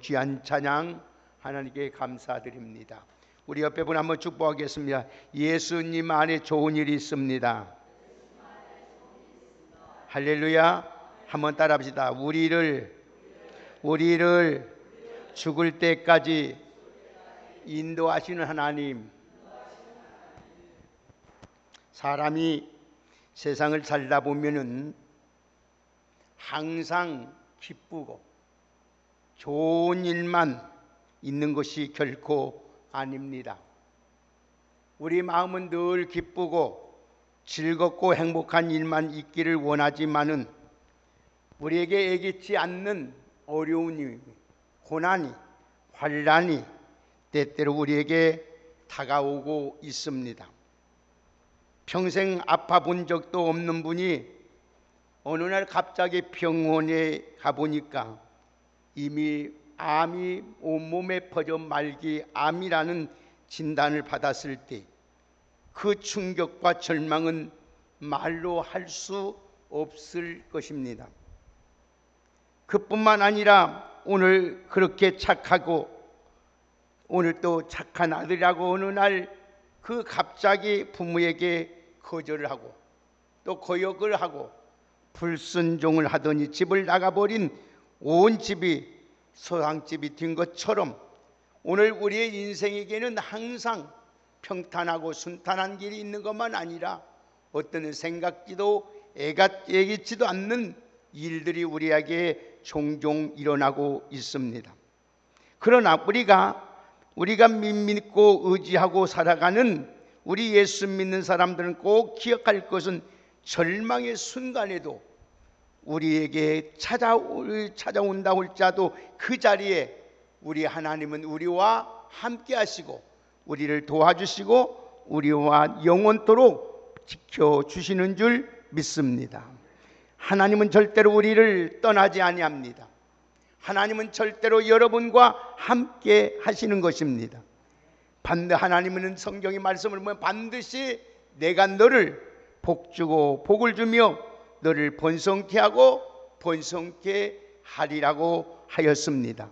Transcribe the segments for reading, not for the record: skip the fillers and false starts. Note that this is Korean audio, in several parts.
귀한 찬양 하나님께 감사드립니다. 우리 옆에 분 한번 축복하겠습니다. 예수님 안에 좋은 일이 있습니다. 할렐루야. 한번 따라합시다. 우리를 죽을 때까지 인도하시는 하나님. 사람이 세상을 살다 보면은 항상 기쁘고 좋은 일만 있는 것이 결코 아닙니다. 우리 마음은 늘 기쁘고 즐겁고 행복한 일만 있기를 원하지만은 우리에게 예기치 않는 어려움이, 고난이, 환난이 때때로 우리에게 다가오고 있습니다. 평생 아파 본 적도 없는 분이 어느 날 갑자기 병원에 가보니까 이미 암이 온몸에 퍼져 말기 암이라는 진단을 받았을 때 그 충격과 절망은 말로 할 수 없을 것입니다. 그뿐만 아니라 오늘 그렇게 착하고 오늘 또 착한 아들이라고 어느 날 그 갑자기 부모에게 거절을 하고 또 거역을 하고 불순종을 하더니 집을 나가버린 온 집이 소상집이 된 것처럼 오늘 우리의 인생에게는 항상 평탄하고 순탄한 길이 있는 것만 아니라 어떤 생각지도 예기치도 않는 일들이 우리에게 종종 일어나고 있습니다. 그러나 우리가 믿고 의지하고 살아가는 우리 예수 믿는 사람들은 꼭 기억할 것은 절망의 순간에도 우리에게 찾아온다 할지라도 그 자리에 우리 하나님은 우리와 함께 하시고 우리를 도와주시고 우리와 영원토록 지켜주시는 줄 믿습니다. 하나님은 절대로 우리를 떠나지 아니합니다. 하나님은 절대로 여러분과 함께 하시는 것입니다. 하나님은 성경의 말씀을 보면 반드시 내가 너를 복주고 복을 주며 너를 번성케 하고 번성케 하리라고 하였습니다.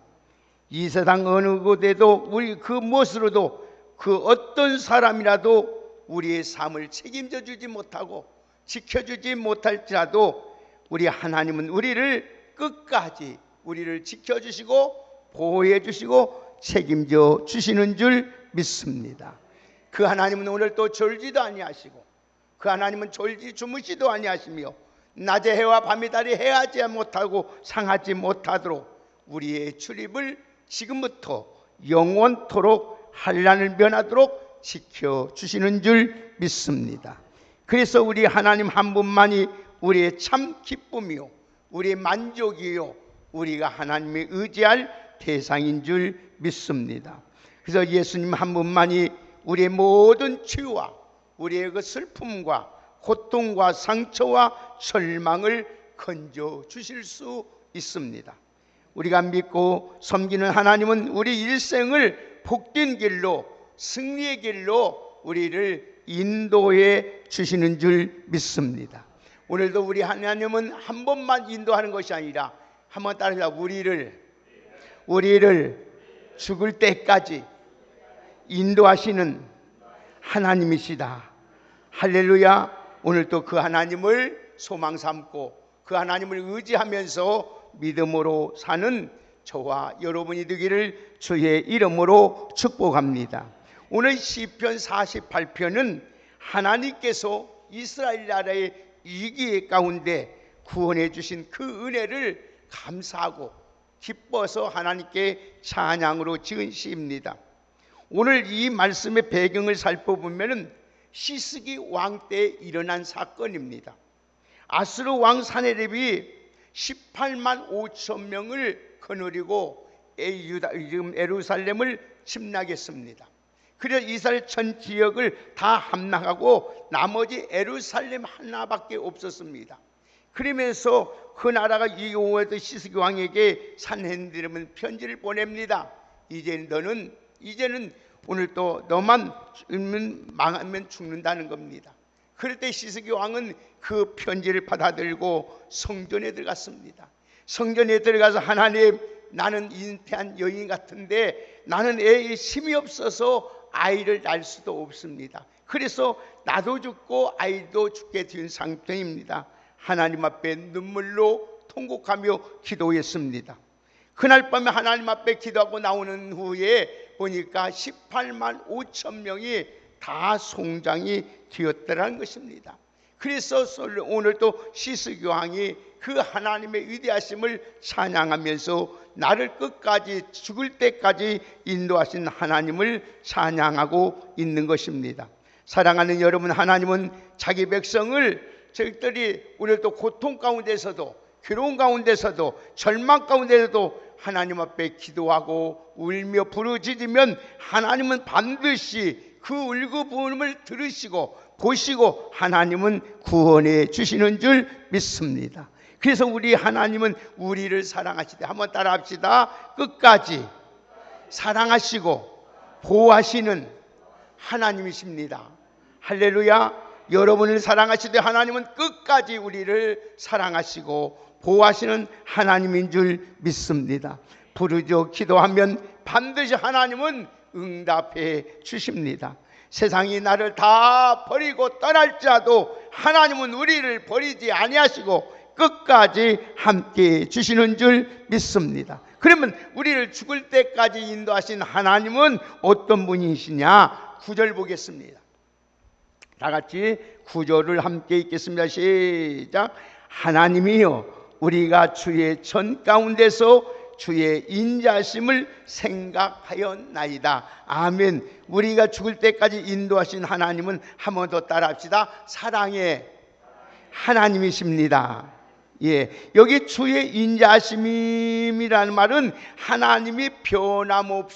이 세상 어느 곳에도 우리 그 무엇으로도 그 어떤 사람이라도 우리의 삶을 책임져 주지 못하고 지켜주지 못할지라도 우리 하나님은 우리를 끝까지 우리를 지켜주시고 보호해 주시고 책임져 주시는 줄 믿습니다. 그 하나님은 오늘 또 졸지도 아니하시고 그 하나님은 졸지 주무시도 아니하시며 낮에 해와 밤이 달이 해하지 못하고 상하지 못하도록 우리의 출입을 지금부터 영원토록 환난을 면하도록 지켜주시는 줄 믿습니다. 그래서 우리 하나님 한 분만이 우리의 참 기쁨이요 우리의 만족이요 우리가 하나님의 의지할 대상인 줄 믿습니다. 그래서 예수님 한 분만이 우리의 모든 죄와 우리의 그 슬픔과 고통과 상처와 절망을 건져 주실 수 있습니다. 우리가 믿고 섬기는 하나님은 우리 일생을 복된 길로 승리의 길로 우리를 인도해 주시는 줄 믿습니다. 오늘도 우리 하나님은 한 번만 인도하는 것이 아니라 한번 따라합시다. 우리를 죽을 때까지 인도하시는 하나님이시다. 할렐루야. 오늘도 그 하나님을 소망 삼고 그 하나님을 의지하면서 믿음으로 사는 저와 여러분이 되기를 주의 이름으로 축복합니다. 오늘 시편 48편은 하나님께서 이스라엘 나라의 위기 가운데 구원해 주신 그 은혜를 감사하고 기뻐서 하나님께 찬양으로 지은 시입니다. 오늘 이 말씀의 배경을 살펴보면 시스기 왕 때 일어난 사건입니다. 아수르 왕 사네립이 18만 5천 명을 거느리고 예루살렘을 침략했습니다. 그래서 이스라엘 전 지역을 다 함락하고 나머지 예루살렘 하나밖에 없었습니다. 그러면서 그 나라가 이후에도 시스기 왕에게 산헤드림은 편지를 보냅니다. 이제는 오늘 또 너만 망하면 죽는다는 겁니다. 그럴 때 시스기 왕은 그 편지를 받아들고 성전에 들어갔습니다. 성전에 들어가서 하나님, 나는 잉태한 여인 같은데 나는 애에 힘이 없어서 아이를 낳을 수도 없습니다. 그래서 나도 죽고 아이도 죽게 된 상태입니다. 하나님 앞에 눈물로 통곡하며 기도했습니다. 그날 밤에 하나님 앞에 기도하고 나오는 후에 보니까 18만 5천 명이 다 송장이 되었더라는 것입니다. 그래서 오늘 또 시스교황이 그 하나님의 위대하심을 찬양하면서 나를 끝까지 죽을 때까지 인도하신 하나님을 찬양하고 있는 것입니다. 사랑하는 여러분, 하나님은 자기 백성을 저희들이 오늘 또 고통 가운데서도 괴로운 가운데서도 절망 가운데서도 하나님 앞에 기도하고 울며 부르짖으면 하나님은 반드시 그 울고 부름을 들으시고 보시고 하나님은 구원해 주시는 줄 믿습니다. 그래서 우리 하나님은 우리를 사랑하시되, 한번 따라 합시다. 끝까지 사랑하시고 보호하시는 하나님이십니다. 할렐루야. 여러분을 사랑하시되 하나님은 끝까지 우리를 사랑하시고 보호하시는 하나님인 줄 믿습니다. 부르짖어 기도하면 반드시 하나님은 응답해 주십니다. 세상이 나를 다 버리고 떠날지라도 하나님은 우리를 버리지 아니하시고 끝까지 함께 주시는 줄 믿습니다. 그러면 우리를 죽을 때까지 인도하신 하나님은 어떤 분이시냐? 9절 보겠습니다. 다 같이 9절을 함께 읽겠습니다. 시작. 하나님이여 우리가 주의 전 가운데서 주의 인자심을 생각하였나이다. 아멘. 우리가 죽을 때까지 인도하신 하나님은 한 번 더 따라합시다. 사랑의 하나님이십니다. 예, 여기 주의 인자심이라는 말은 하나님이 변함없이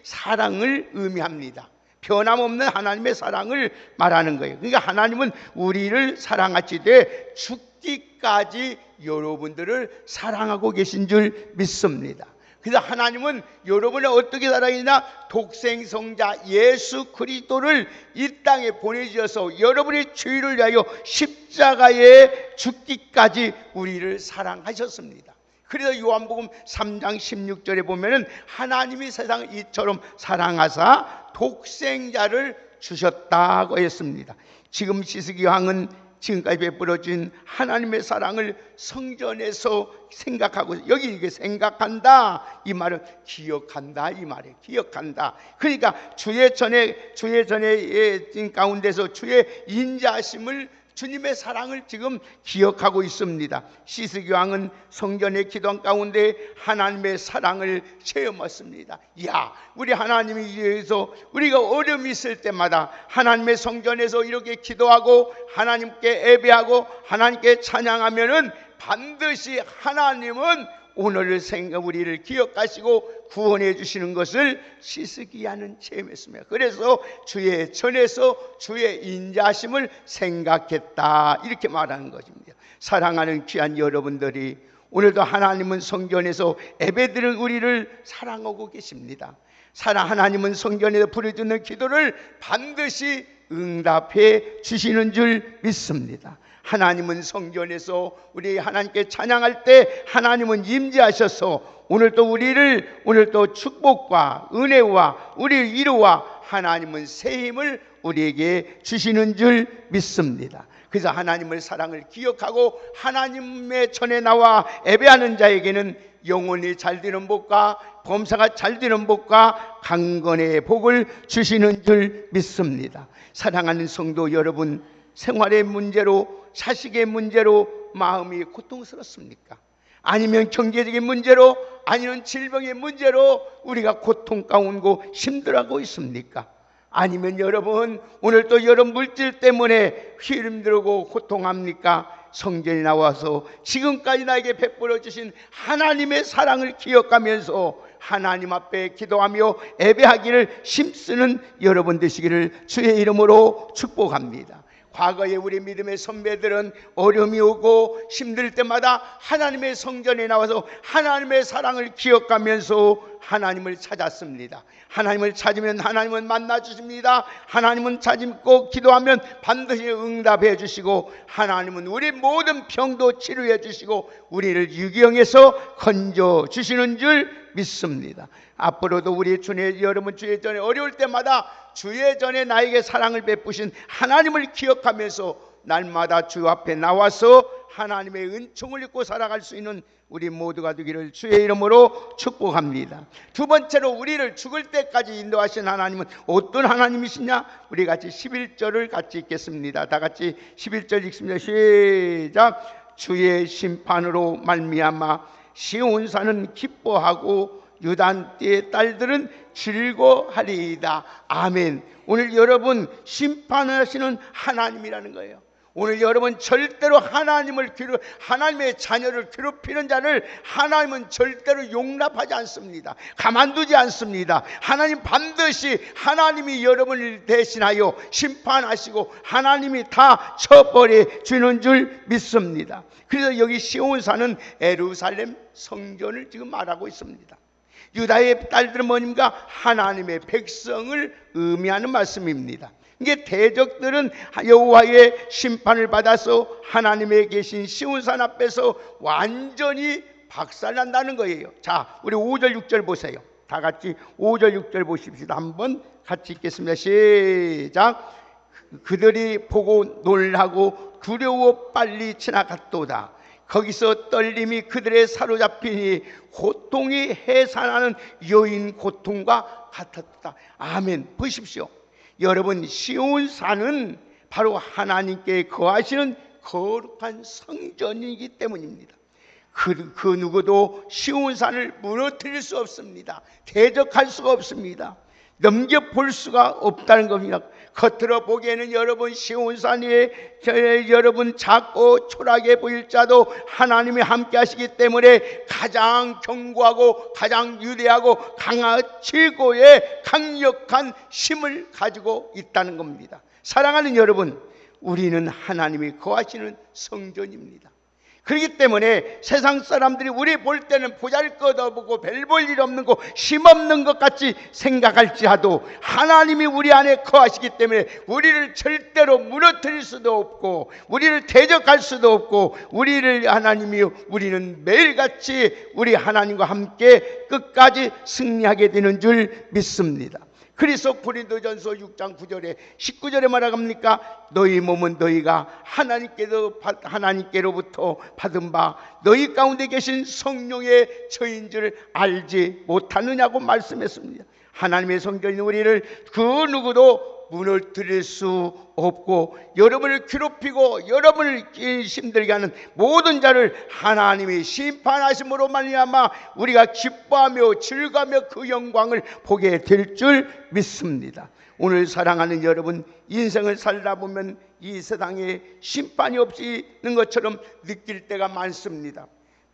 사랑을 의미합니다. 변함없는 하나님의 사랑을 말하는 거예요. 그러니까 하나님은 우리를 사랑하시되 죽기까지 여러분들을 사랑하고 계신 줄 믿습니다. 그래서 하나님은 여러분을 어떻게 사랑했냐? 독생성자 예수 그리스도를 이 땅에 보내주셔서 여러분의 죄를 위하여 십자가에 죽기까지 우리를 사랑하셨습니다. 그래서 요한복음 3장 16절에 보면은 하나님이 세상을 이처럼 사랑하사 독생자를 주셨다고 했습니다. 지금 시스기왕은 지금까지 베풀어진 하나님의 사랑을 성전에서 생각하고, 여기 이게 생각한다 이 말은 기억한다 이 말이에요. 기억한다. 그러니까 주의 전에 가운데서 주의 인자하심을, 주님의 사랑을 지금 기억하고 있습니다. 시스기왕은 성전의 기도한 가운데 하나님의 사랑을 체험했습니다. 야, 우리 하나님이 위해서 우리가 어려움이 있을 때마다 하나님의 성전에서 이렇게 기도하고 하나님께 예배하고 하나님께 찬양하면은 반드시 하나님은 오늘을 생각 우리를 기억하시고 구원해 주시는 것을 시스기야는 체험했습니다. 그래서 주의 전에서 주의 인자심을 생각했다 이렇게 말하는 것입니다. 사랑하는 귀한 여러분들이, 오늘도 하나님은 성전에서 예배드리는 우리를 사랑하고 계십니다. 하나님은 성전에서 부르짖는 기도를 반드시 응답해 주시는 줄 믿습니다. 하나님은 성전에서 우리 하나님께 찬양할 때 하나님은 임재하셔서 오늘도 축복과 은혜와 우리를 이루와 하나님은 새 힘을 우리에게 주시는 줄 믿습니다. 그래서 하나님의 사랑을 기억하고 하나님의 전에 나와 예배하는 자에게는 영혼이 잘 되는 복과 범사가 잘 되는 복과 강건의 복을 주시는 줄 믿습니다. 사랑하는 성도 여러분, 생활의 문제로, 자식의 문제로 마음이 고통스럽습니까? 아니면 경제적인 문제로, 아니면 질병의 문제로 우리가 고통 가운데 힘들어하고 있습니까? 아니면 여러분 오늘 또 여러 물질 때문에 힘들고 고통합니까? 성전에 나와서 지금까지 나에게 베풀어 주신 하나님의 사랑을 기억하면서 하나님 앞에 기도하며 예배하기를 힘쓰는 여러분 되시기를 주의 이름으로 축복합니다. 과거에 우리 믿음의 선배들은 어려움이 오고 힘들 때마다 하나님의 성전에 나와서 하나님의 사랑을 기억하면서 하나님을 찾았습니다. 하나님을 찾으면 하나님은 만나 주십니다. 하나님은 찾고 기도하면 반드시 응답해 주시고, 하나님은 우리 모든 병도 치료해 주시고 우리를 유기형에서 건져 주시는 줄 믿습니다. 앞으로도 우리 주의 여러분 주의 전에 어려울 때마다 주의 전에 나에게 사랑을 베푸신 하나님을 기억하면서 날마다 주 앞에 나와서 하나님의 은총을 입고 살아갈 수 있는 우리 모두가 되기를 주의 이름으로 축복합니다. 두 번째로, 우리를 죽을 때까지 인도하신 하나님은 어떤 하나님이시냐? 우리 같이 11절을 같이 읽겠습니다. 다 같이 11절 읽습니다. 시작. 주의 심판으로 말미암아 시온산은 기뻐하고 유다의 딸들은 즐거워하리이다. 아멘. 오늘 여러분 심판하시는 하나님이라는 거예요. 오늘 여러분 절대로 하나님의 자녀를 괴롭히는 자를 하나님은 절대로 용납하지 않습니다. 가만두지 않습니다. 하나님 반드시 하나님이 여러분을 대신하여 심판하시고 하나님이 다 쳐버려 주는 줄 믿습니다. 그래서 여기 시온산은 예루살렘 성전을 지금 말하고 있습니다. 유다의 딸들은 뭐입니까? 하나님의 백성을 의미하는 말씀입니다. 이게 대적들은 여호와의 심판을 받아서 하나님의 계신 시온산 앞에서 완전히 박살난다는 거예요. 자, 우리 5절 6절 보세요. 다 같이 5절 6절 보십시다. 한번 같이 읽겠습니다. 시작. 그들이 보고 놀라고 두려워 빨리 지나갔도다. 거기서 떨림이 그들의 사로잡히니 고통이 해산하는 여인 고통과 같았다. 아멘. 보십시오. 여러분, 시온산은 바로 하나님께 거하시는 거룩한 성전이기 때문입니다. 그 누구도 시온산을 무너뜨릴 수 없습니다. 대적할 수가 없습니다. 넘겨볼 수가 없다는 겁니다. 겉으로 보기에는 여러분 시온산이 여러분 작고 초라하게 보일 자도 하나님이 함께 하시기 때문에 가장 견고하고 가장 유대하고 강한 최고의 강력한 힘을 가지고 있다는 겁니다. 사랑하는 여러분, 우리는 하나님이 거하시는 성전입니다. 그렇기 때문에 세상 사람들이 우리 볼 때는 보잘것없고 별 볼 일 없는 거, 힘없는 것 같이 생각할지라도 하나님이 우리 안에 거하시기 때문에 우리를 절대로 무너뜨릴 수도 없고 우리를 대적할 수도 없고 우리는 매일같이 우리 하나님과 함께 끝까지 승리하게 되는 줄 믿습니다. 그래서 고린도전서 6장 9절에 19절에 말합니까? 너희 몸은 너희가 하나님께로부터 받은 바 너희 가운데 계신 성령의 저인 줄 알지 못하느냐고 말씀했습니다. 하나님의 성전인 우리를 그 누구도 무너뜨릴 수 없고 여러분을 괴롭히고 여러분을 힘들게 하는 모든 자를 하나님이 심판하심으로 말미암아 우리가 기뻐하며 즐거워하며 그 영광을 보게 될 줄 믿습니다. 오늘 사랑하는 여러분, 인생을 살다 보면 이 세상에 심판이 없는 것처럼 느낄 때가 많습니다.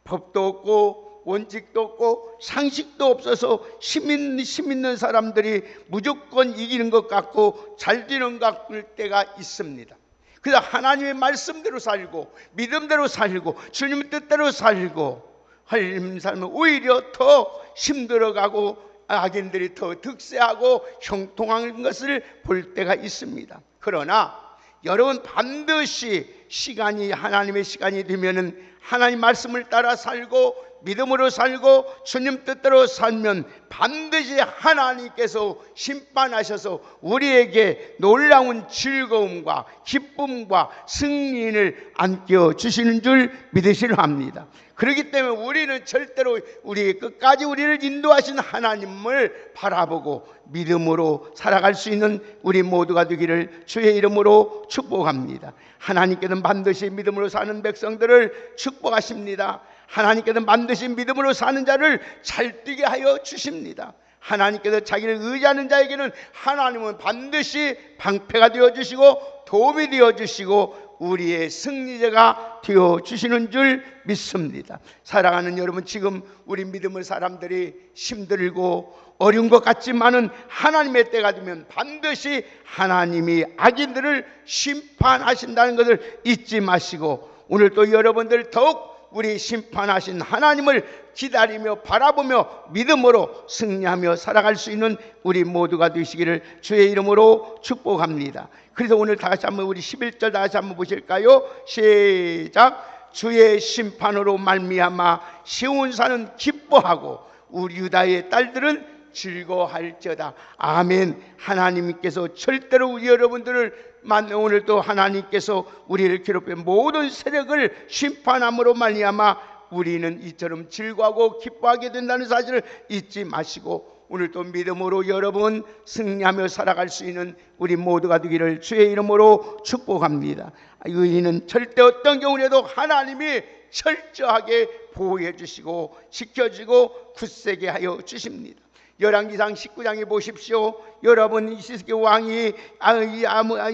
법도 없고 원칙도 없고 상식도 없어서 힘 있는 사람들이 무조건 이기는 것 같고 잘 되는 것 같을 때가 있습니다. 그래서 하나님의 말씀대로 살고 믿음대로 살고 주님의 뜻대로 살고 하나님 살면 오히려 더 힘들어가고 악인들이 더 득세하고 형통한 것을 볼 때가 있습니다. 그러나 여러분 반드시 하나님의 시간이 되면은 하나님 말씀을 따라 살고 믿음으로 살고 주님 뜻대로 살면 반드시 하나님께서 심판하셔서 우리에게 놀라운 즐거움과 기쁨과 승리를 안겨주시는 줄 믿으시려 합니다. 그렇기 때문에 우리는 절대로 끝까지 우리를 인도하신 하나님을 바라보고 믿음으로 살아갈 수 있는 우리 모두가 되기를 주의 이름으로 축복합니다. 하나님께는 반드시 믿음으로 사는 백성들을 축복하십니다. 하나님께서는 반드시 믿음으로 사는 자를 잘 뛰게 하여 주십니다. 하나님께서 자기를 의지하는 자에게는 하나님은 반드시 방패가 되어주시고 도움이 되어주시고 우리의 승리자가 되어주시는 줄 믿습니다. 사랑하는 여러분, 지금 우리 믿음의 사람들이 힘들고 어려운 것 같지만은 하나님의 때가 되면 반드시 하나님이 악인들을 심판하신다는 것을 잊지 마시고 오늘 또 여러분들 더욱 우리 심판하신 하나님을 기다리며 바라보며 믿음으로 승리하며 살아갈 수 있는 우리 모두가 되시기를 주의 이름으로 축복합니다. 그래서 오늘 다시 한번 우리 11절 다시 한번 보실까요? 시작. 주의 심판으로 말미암아 시온산은 기뻐하고 우리 유다의 딸들은 즐거워할지어다. 아멘. 하나님께서 절대로 우리 여러분들을 오늘 또 하나님께서 우리를 괴롭힌 모든 세력을 심판함으로 말미암아 우리는 이처럼 즐거워하고 기뻐하게 된다는 사실을 잊지 마시고 오늘 또 믿음으로 여러분 승리하며 살아갈 수 있는 우리 모두가 되기를 주의 이름으로 축복합니다. 의인은 절대 어떤 경우에도 하나님이 철저하게 보호해 주시고 지켜주고 굳세게 하여 주십니다. 열왕기상 19장에 보십시오. 여러분 이시스기 왕이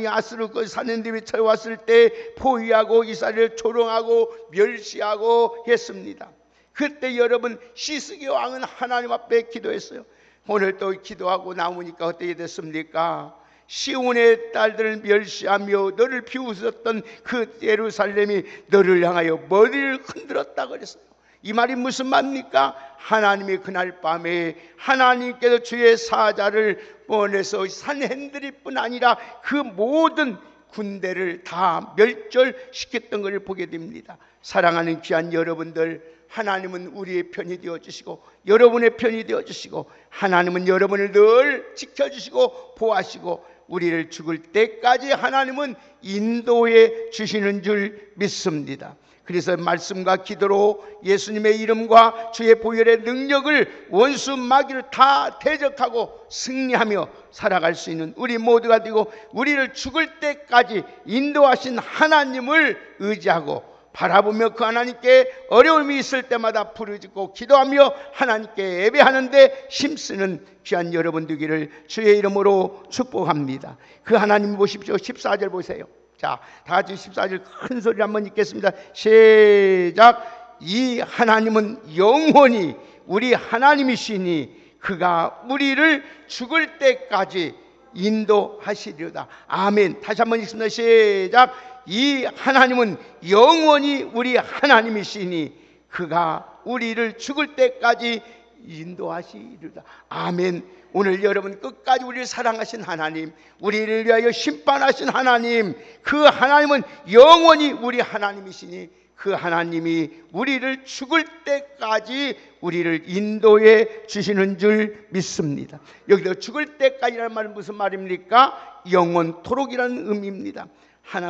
아수르 사는들이 쳐왔을 때 포위하고 이스라엘을 조롱하고 멸시하고 했습니다. 그때 여러분 시스기 왕은 하나님 앞에 기도했어요. 오늘 또 기도하고 나오니까 어떻게 됐습니까? 시온의 딸들을 멸시하며 너를 비웃었던 그 예루살렘이 너를 향하여 머리를 흔들었다 그랬어요. 이 말이 무슨 말입니까? 하나님이 그날 밤에 하나님께서 주의 사자를 보내서 산헨드리뿐 아니라 그 모든 군대를 다 멸절시켰던 것을 보게 됩니다. 사랑하는 귀한 여러분들, 하나님은 우리의 편이 되어주시고 여러분의 편이 되어주시고 하나님은 여러분을 늘 지켜주시고 보호하시고 우리를 죽을 때까지 하나님은 인도해 주시는 줄 믿습니다. 그래서 말씀과 기도로 예수님의 이름과 주의 보혈의 능력을 원수 마귀를 다 대적하고 승리하며 살아갈 수 있는 우리 모두가 되고 우리를 죽을 때까지 인도하신 하나님을 의지하고 바라보며 그 하나님께 어려움이 있을 때마다 부르짖고 기도하며 하나님께 예배하는데 힘쓰는 귀한 여러분 되기를 주의 이름으로 축복합니다. 그 하나님 보십시오. 14절 보세요. 자, 다 같이 14절 큰 소리로 한번 읽겠습니다. 시작. 이 하나님은 영원히 우리 하나님이시니 그가 우리를 죽을 때까지 인도하시리로다. 아멘. 다시 한번 읽습니다. 시작. 이 하나님은 영원히 우리 하나님이시니 그가 우리를 죽을 때까지 인도하시리로다. 아멘. 오늘 여러분 끝까지 우리를 사랑하신 하나님, 우리를 위하여 심판하신 하나님, 그 하나님은 영원히 우리 하나님이시니 그 하나님이 우리를 죽을 때까지 우리를 인도해 주시는 줄 믿습니다. 여기서 죽을 때까지라는 말은 무슨 말입니까? 영원토록이라는 의미입니다.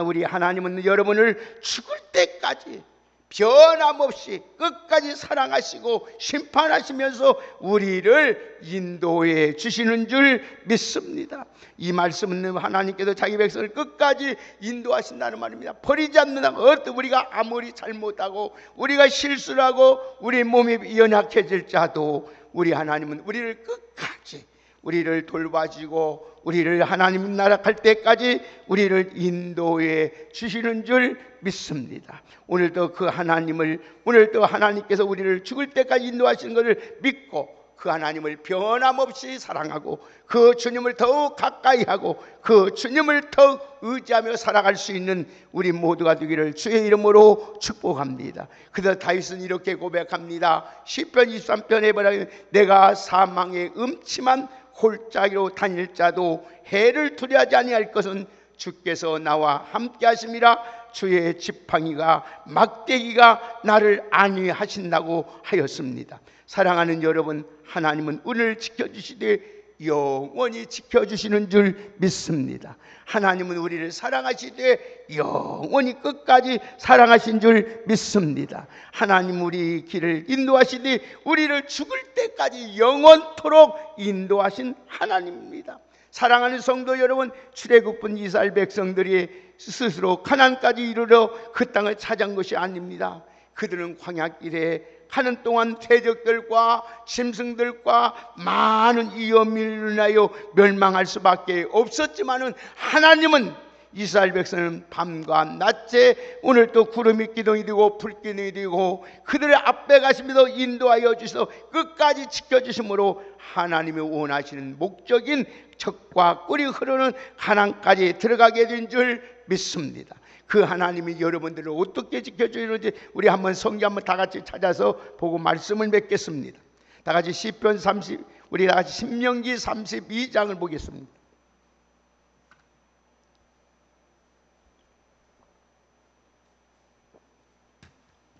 우리 하나님은 여러분을 죽을 때까지 변함없이 끝까지 사랑하시고 심판하시면서 우리를 인도해 주시는 줄 믿습니다. 이 말씀은 하나님께서 자기 백성을 끝까지 인도하신다는 말입니다. 버리지 않는다. 우리가 아무리 잘못하고 우리가 실수를 하고 우리 몸이 연약해질지라도 우리 하나님은 우리를 끝까지 우리를 돌봐주고 우리를 하나님 나라 갈 때까지 우리를 인도해 주시는 줄 믿습니다. 오늘도 그 하나님을, 오늘도 하나님께서 우리를 죽을 때까지 인도하시는 것을 믿고 그 하나님을 변함없이 사랑하고 그 주님을 더욱 가까이 하고 그 주님을 더욱 의지하며 살아갈 수 있는 우리 모두가 되기를 주의 이름으로 축복합니다. 그래서 다윗은 이렇게 고백합니다. 시편 23편에 보면 내가 사망의 음침한 골짜기로 다닐 자도 해를 두려워하지 아니할 것은 주께서 나와 함께 하심이라. 주의 지팡이가 막대기가 나를 안위하신다고 하였습니다. 사랑하는 여러분, 하나님은 우리를 지켜주시되 영원히 지켜주시는 줄 믿습니다. 하나님은 우리를 사랑하시되 영원히 끝까지 사랑하신 줄 믿습니다. 하나님 우리 길을 인도하시되 우리를 죽을 때까지 영원토록 인도하신 하나님입니다. 사랑하는 성도 여러분, 출애굽은 이스라엘 백성들이 스스로 가나안까지 이르러 그 땅을 차지한 것이 아닙니다. 그들은 광야길에 가는 동안 대적들과 짐승들과 많은 위험을 인하여 멸망할 수밖에 없었지만은 하나님은 이스라엘 백성은 밤과 낮에 오늘 또 구름이 기둥이 되고 불기둥이 되고 그들의 앞에 가시면서 인도하여 주셔서 끝까지 지켜주심으로 하나님이 원하시는 목적인 적과 꿀이 흐르는 가나안까지 들어가게 된 줄 믿습니다. 그 하나님이 여러분들을 어떻게 지켜주시는지 우리 한번 성경 한번 다 같이 찾아서 보고 말씀을 맺겠습니다. 다 같이 시편 30, 우리 다 같이 신명기 32장을 보겠습니다.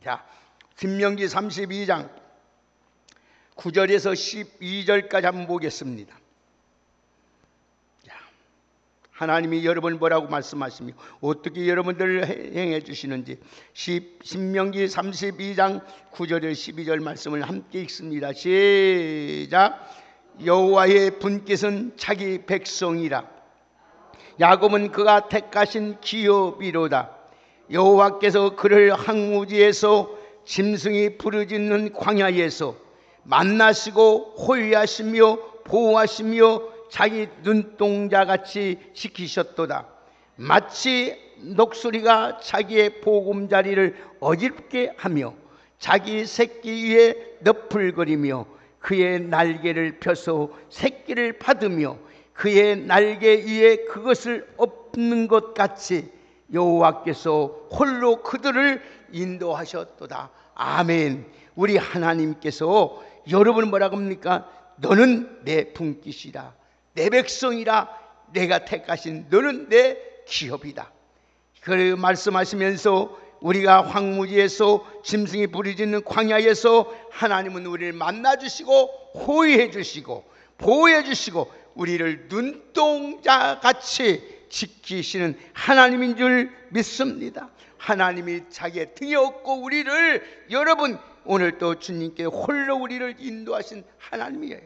자, 신명기 32장 9절에서 12절까지 한번 보겠습니다. 자, 하나님이 여러분 뭐라고 말씀하시며 어떻게 여러분들을 행해 주시는지 신명기 32장 9절에서 12절 말씀을 함께 읽습니다. 시작. 여호와의 분깃은 자기 백성이라. 야곱은 그가 택하신 기업이로다. 여호와께서 그를 항우지에서 짐승이 부르짖는 광야에서 만나시고 호위하시며 보호하시며 자기 눈동자같이 지키셨도다. 마치 녹수리가 자기의 보금자리를 어지럽게 하며 자기 새끼 위에 너풀거리며 그의 날개를 펴서 새끼를 받으며 그의 날개 위에 그것을 엎는 것 같이 여호와께서 홀로 그들을 인도하셨도다. 아멘. 우리 하나님께서 여러분 뭐라고 합니까? 너는 내 분깃이라, 내 백성이라, 내가 택하신 너는 내 기업이다. 그 말씀하시면서 우리가 황무지에서 짐승이 부르짖는 광야에서 하나님은 우리를 만나주시고 호위해 주시고 보호해 주시고 우리를 눈동자같이 지키시는 하나님인 줄 믿습니다. 하나님이 자기의 등에 업고 우리를, 여러분 오늘 또 주님께 홀로 우리를 인도하신 하나님이에요.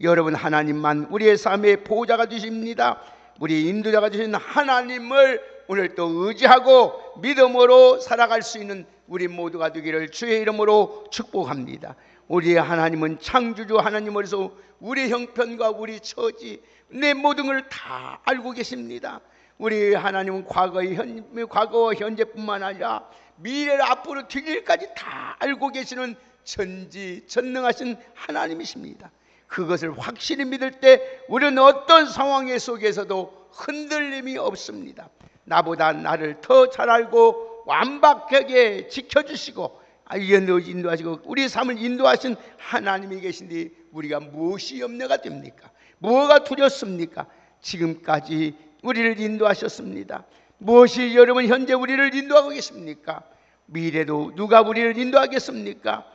여러분 하나님만 우리의 삶의 보호자가 되십니다. 우리 인도자가 되신 하나님을 오늘 또 의지하고 믿음으로 살아갈 수 있는 우리 모두가 되기를 주의 이름으로 축복합니다. 우리의 하나님은 창조주 하나님으로서 우리 형편과 우리 처지 내 모든 걸 다 알고 계십니다. 우리 하나님은 과거와 현재뿐만 아니라 미래를 앞으로 뒤일까지 다 알고 계시는 전지전능하신 하나님이십니다. 그것을 확실히 믿을 때 우리는 어떤 상황 속에서도 흔들림이 없습니다. 나보다 나를 더 잘 알고 완벽하게 지켜주시고 인도하시고 우리 삶을 인도하신 하나님이 계신데 우리가 무엇이 염려가 됩니까? 뭐가 두렵습니까? 지금까지 우리를 인도하셨습니다. 무엇이 여러분 현재 우리를 인도하고 계십니까? 미래도 누가 우리를 인도하겠습니까?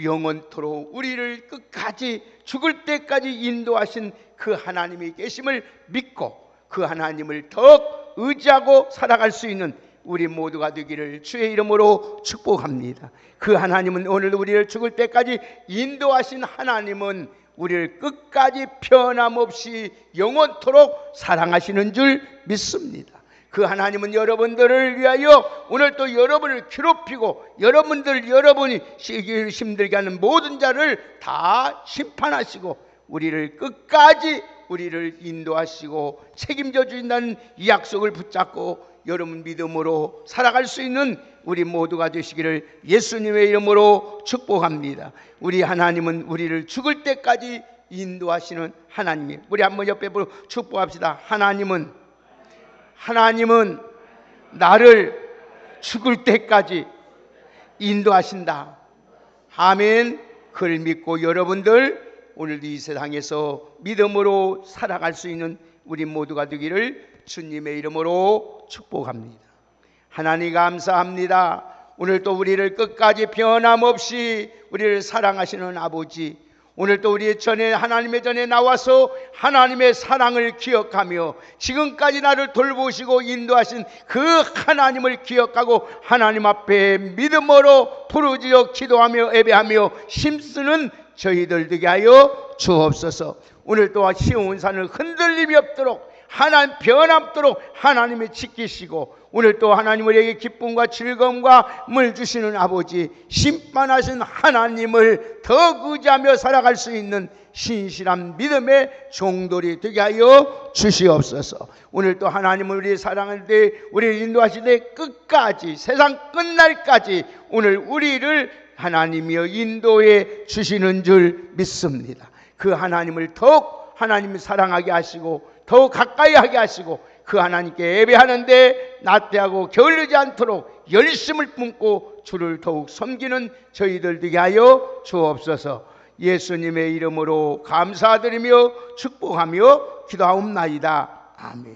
영원토록 우리를 끝까지 죽을 때까지 인도하신 그 하나님이 계심을 믿고 그 하나님을 더욱 의지하고 살아갈 수 있는 우리 모두가 되기를 주의 이름으로 축복합니다. 그 하나님은 오늘 우리를 죽을 때까지 인도하신 하나님은 우리를 끝까지 변함없이 영원토록 사랑하시는 줄 믿습니다. 그 하나님은 여러분들을 위하여 오늘 또 여러분을 괴롭히고 여러분이 힘들게 하는 모든 자를 다 심판하시고 우리를 끝까지 우리를 인도하시고 책임져 주신다는 이 약속을 붙잡고 여러분 믿음으로 살아갈 수 있는 우리 모두가 되시기를 예수님의 이름으로 축복합니다. 우리 하나님은 우리를 죽을 때까지 인도하시는 하나님이에요. 우리 한번 옆에 보고 축복합시다. 하나님은 나를 죽을 때까지 인도하신다. 아멘. 그를 믿고 여러분들 오늘도 이 세상에서 믿음으로 살아갈 수 있는 우리 모두가 되기를 주님의 이름으로 축복합니다. 하나님 감사합니다. 오늘 또 우리를 끝까지 변함없이 우리를 사랑하시는 아버지, 오늘 또 우리 전에 하나님의 전에 나와서 하나님의 사랑을 기억하며 지금까지 나를 돌보시고 인도하신 그 하나님을 기억하고 하나님 앞에 믿음으로 부르짖어 기도하며 예배하며 힘쓰는 저희들 되게 하여 주옵소서. 오늘 또한 시온산을 흔들림이 없도록 하나님 변함도록 하나님이 지키시고 오늘 또 하나님 우리에게 기쁨과 즐거움과 물 주시는 아버지, 심판하신 하나님을 더 의지하며 살아갈 수 있는 신실한 믿음의 종들이 되게 하여 주시옵소서. 오늘 또 하나님을 우리 사랑할 때 우리를 인도하실 때 끝까지 세상 끝날까지 오늘 우리를 하나님이여 인도해 주시는 줄 믿습니다. 그 하나님을 더욱 하나님이 사랑하게 하시고 더욱 가까이 하게 하시고 그 하나님께 예배하는데 나태하고 게을르지 않도록 열심을 뿜고 주를 더욱 섬기는 저희들 되게 하여 주옵소서. 예수님의 이름으로 감사드리며 축복하며 기도하옵나이다. 아멘.